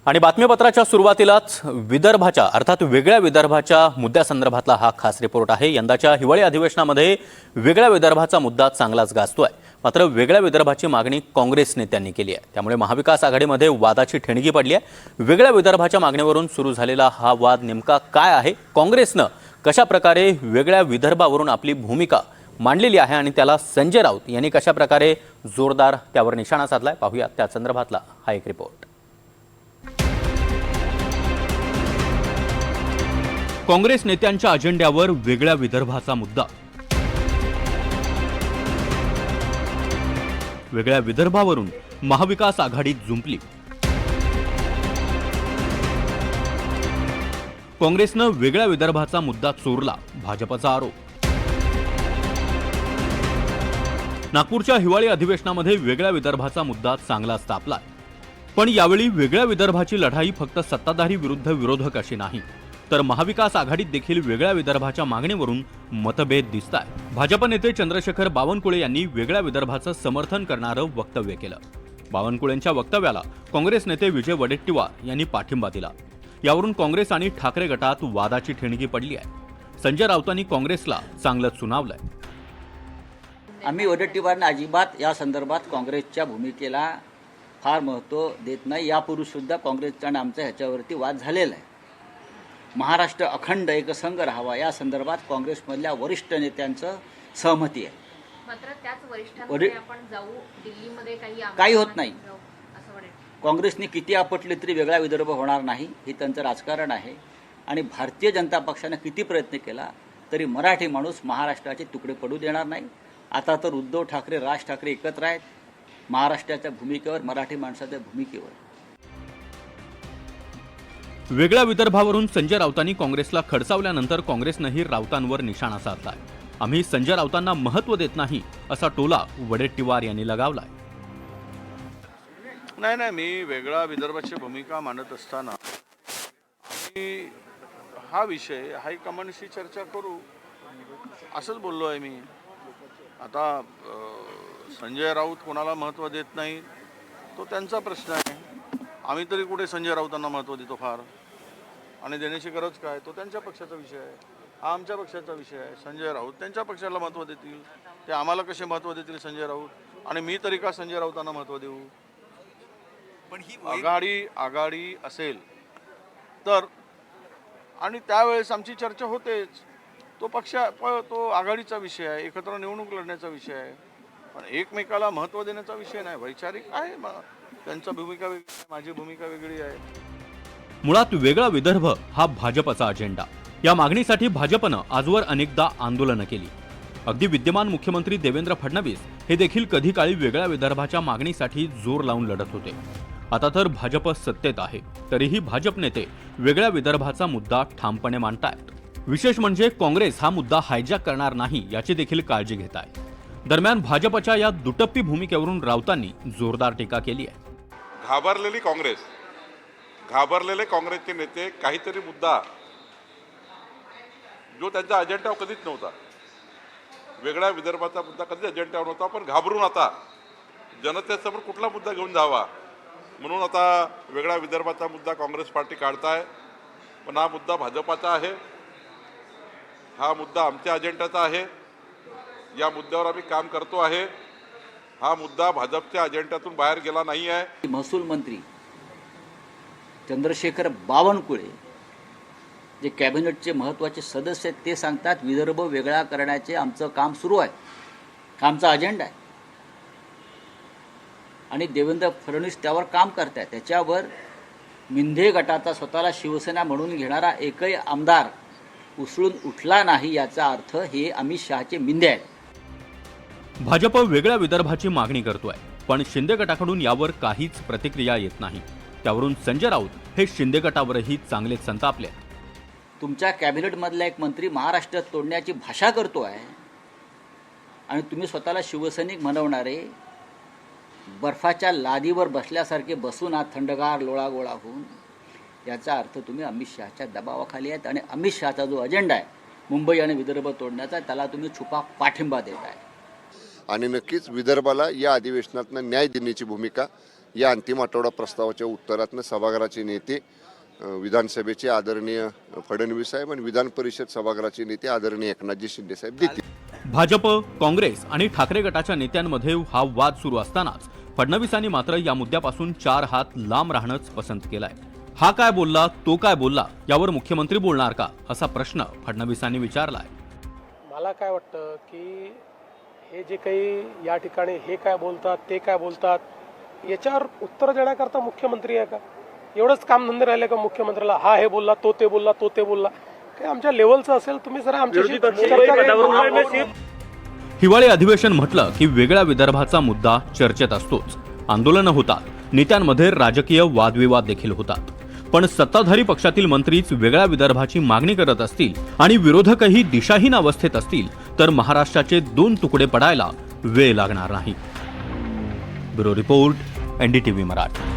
आणि बातमीपत्राच्या सुरुवातीलाच विदर्भाच्या अर्थात वेगळ्या विदर्भाच्या मुद्द्यासंदर्भातला हा खास रिपोर्ट आहे। यंदाच्या हिवाळी अधिवेशनामध्ये वेगळ्या विदर्भाचा मुद्दा चांगलाच गाजतोय। मात्र वेगळ्या विदर्भाची मागणी काँग्रेस नेत्यांनी केली आहे, त्यामुळे महाविकास आघाडीमध्ये वादाची ठिणगी पडली आहे। वेगळ्या विदर्भाच्या मागणीवरून सुरू झालेला हा वाद नेमका काय आहे, काँग्रेसनं कशा प्रकारे वेगळ्या विदर्भावरून आपली भूमिका मांडलेली आहे आणि त्याला संजय राऊत यांनी कशा प्रकारे जोरदार त्यावर निशाणा साधलाय, पाहूया त्या संदर्भातला हा एक रिपोर्ट। काँग्रेस नेत्यांच्या अजेंड्यावर वेगळ्या विदर्भाचा मुद्दा। वेगळ्या विदर्भावरून महाविकास आघाडीत जुंपली। काँग्रेसनं वेगळ्या विदर्भाचा मुद्दा चोरला, भाजपचा आरोप। नागपूरच्या हिवाळी अधिवेशनामध्ये वेगळ्या विदर्भाचा मुद्दा चांगलाच तापला, पण यावेळी वेगळ्या विदर्भाची लढाई फक्त सत्ताधारी विरुद्ध विरोधक अशी नाही, तर महाविकास आघाडीत देखील वेगळ्या विदर्भाच्या मागणीवरून मतभेद दिसतायत। भाजप नेते चंद्रशेखर बावनकुळे यांनी वेगळ्या विदर्भाचं समर्थन करणारं वक्तव्य केलं। बावनकुळेंच्या वक्तव्याला काँग्रेस नेते विजय वडेट्टीवार यांनी पाठिंबा दिला। यावरून काँग्रेस आणि ठाकरे गटात वादाची ठिणगी पडली आहे। संजय राऊतांनी काँग्रेसला चांगलंच सुनावलंय। आम्ही वडेट्टीवारांना अजिबात या संदर्भात काँग्रेसच्या भूमिकेला फार महत्त्व देत नाही। यापूर्वी सुद्धा काँग्रेसचा आणि आमचा ह्याच्यावरती वाद झालेला आहे। महाराष्ट्र अखंड एकसंघ राहावा या संदर्भात काँग्रेसमधल्या वरिष्ठ नेत्यांचं सहमती आहे। मात्र त्याच वरिष्ठांकडे आपण जाऊ, दिल्लीमध्ये काही होत नाही। काँग्रेसने किती आपटले तरी वेगळा विदर्भ होणार नाही, हे त्यांचं राजकारण आहे। आणि भारतीय जनता पक्षाने किती प्रयत्न केला तरी मराठी माणूस महाराष्ट्राचे तुकडे पडू देणार नाही। आता तर उद्धव ठाकरे, राज ठाकरे एकत्र आहेत महाराष्ट्राच्या भूमिकेवर, मराठी माणसाच्या भूमिकेवर। वेगळ्या विदर्भावरून संजय राऊतांनी काँग्रेसला खडसावल्यानंतर काँग्रेसनंही राऊतांवर निशाणा साधलाय। आम्ही संजय राऊतांना महत्त्व देत नाही असा टोला वडेट्टीवार यांनी लगावलाय। नाही, मी वेगळा विदर्भाची भूमिका मांडत असताना आम्ही हा विषय हायकमांडशी चर्चा करू असंच बोललो आहे मी। आता संजय राऊत कोणाला महत्त्व देत नाही तो त्यांचा प्रश्न आहे। आम्ही तरी कुठे संजय राऊतांना महत्त्व देतो फार, आणि देण्याची गरज काय, तो त्यांच्या पक्षाचा विषय आहे, हा आमच्या पक्षाचा विषय आहे। संजय राऊत त्यांच्या पक्षाला महत्त्व देतील, ते आम्हाला कसे महत्त्व देतील संजय राऊत, आणि मी तरी का संजय राऊतांना महत्त्व देऊ। पण ही आघाडी असेल तर, आणि त्यावेळेस आमची चर्चा होतेच। तो आघाडीचा विषय आहे, एकत्र निवडणूक लढण्याचा विषय आहे, पण एकमेकाला महत्त्व देण्याचा विषय नाही। वैचारिक आहे, त्यांचा भूमिका वेगळी आहे, माझी भूमिका वेगळी आहे। मुळात वेगळा विदर्भ हा भाजपचा अजेंडा। या मागणीसाठी भाजपनं आजवर अनेकदा आंदोलनं केली। अगदी विद्यमान मुख्यमंत्री देवेंद्र फडणवीस हे देखील कधी काळी वेगळ्या विदर्भाच्या मागणीसाठी जोर लावून लढत होते। आता तर भाजप सत्तेत आहे, तरीही भाजप नेते वेगळ्या विदर्भाचा मुद्दा ठामपणे मांडतायत। विशेष म्हणजे काँग्रेस हा मुद्दा हायजॅक करणार नाही याची देखील काळजी घेत आहे। दरम्यान भाजपच्या या दुटप्पी भूमिकेवरून राऊतांनी जोरदार टीका केली आहे। घाबरलेले काँग्रेसचे नेते काहीतरी मुद्दा जो त्यांच्या अजेंड्यावर कधीच नव्हता, वेगळ्या विदर्भाचा मुद्दा कधीच अजेंड्यावर नव्हता, पण घाबरून आता जनतेसमोर कुठला मुद्दा घेऊन जावा म्हणून आता वेगळ्या विदर्भाचा मुद्दा काँग्रेस पार्टी काढताय। पण हा मुद्दा भाजपाचा आहे, हा मुद्दा आमच्या अजेंड्याचा आहे, या मुद्द्यावर आम्ही काम करतो आहे। हा मुद्दा भाजपच्या अजेंड्यातून बाहेर गेला नाही आहे। महसूल मंत्री चंद्रशेखर बावनकुळे जे कॅबिनेटचे महत्त्वाचे सदस्य आहेत ते सांगतात विदर्भ वेगळा करण्याचे आमचं काम सुरू आहे, आमचा अजेंडा आहे, आणि देवेंद्र फडणवीस त्यावर काम करतायत। त्याच्यावर मिंधे गटाचा स्वतःला शिवसेना म्हणून घेणारा एकही आमदार उसळून उठला नाही, याचा अर्थ हे अमित शहाचे मिंधे आहेत। भाजप वेगळ्या विदर्भाची मागणी करतोय, पण शिंदे गटाकडून यावर काहीच प्रतिक्रिया येत नाही। त्यावरून संजय राऊत हे शिंदे गटावरही चांगलेच संतापले। तुमच्या कॅबिनेटमधला एक मंत्री महाराष्ट्रात तोडण्याची भाषा करतो आहे, आणि तुम्ही स्वतःला शिवसैनिक म्हणवणारे बर्फाच्या लादीवर बसल्यासारखे बसून आत थंडगार लोळागोळा होऊन, याचा अर्थ तुम्ही अमित शहाच्या दबावाखाली आहेत, आणि अमित शहाचा जो अजेंडा आहे मुंबई आणि विदर्भ तोडण्याचा, त्याला तुम्ही छुपा पाठिंबा देत आहे। आणि नक्कीच विदर्भाला या अधिवेशनातनं न्याय देण्याची भूमिका या अंतिम आठवडा प्रस्तावाच्या उत्तरातनं सभागृहाचे नेते विधानसभेचे आदरणीय फडणवीस साहेब आणि विधान परिषद सभागृहाचे नेते आदरणीय एकनाथजी शिंदे साहेब देतील। भाजप, काँग्रेस आणि ठाकरे गटाच्या नेत्यांमध्ये हा वाद सुरू असतानाच फडणवीसांनी मात्र या मुद्द्यापासून 4 हात लांब राहणंच पसंत केलंय। हा काय बोलला, तो काय बोलला, यावर मुख्यमंत्री बोलणार का, असा प्रश्न फडणवीसांनी विचारलाय। मला काय वाटतं की हे जे काही या ठिकाणी हे काय बोलतात, ते काय बोलतात, याच्यावर उत्तर देण्याकरता मुख्यमंत्री आहे का? एवढंच काम धंदे राहिले का मुख्यमंत्र्याला? हा हे बोलला, तो ते बोलला, तो ते बोलला, काय आमच्या लेवलचं असेल तुम्ही जरा आमच्याशी चर्चा करा। हिवाळी अधिवेशन म्हटलं की वेगळ्या विदर्भाचा मुद्दा चर्चेत असतोच। आंदोलनं होतात, नेत्यांमध्ये राजकीय वादविवाद देखील होतात, पण सत्ताधारी पक्षातील मंत्रीच वेगळ्या विदर्भाची मागणी करत असतील आणि विरोधकही दिशाहीन अवस्थेत असतील तर महाराष्ट्राचे 2 तुकडे पडायला वेळ लागणार नाही। Bureau report, NDTV Marathi.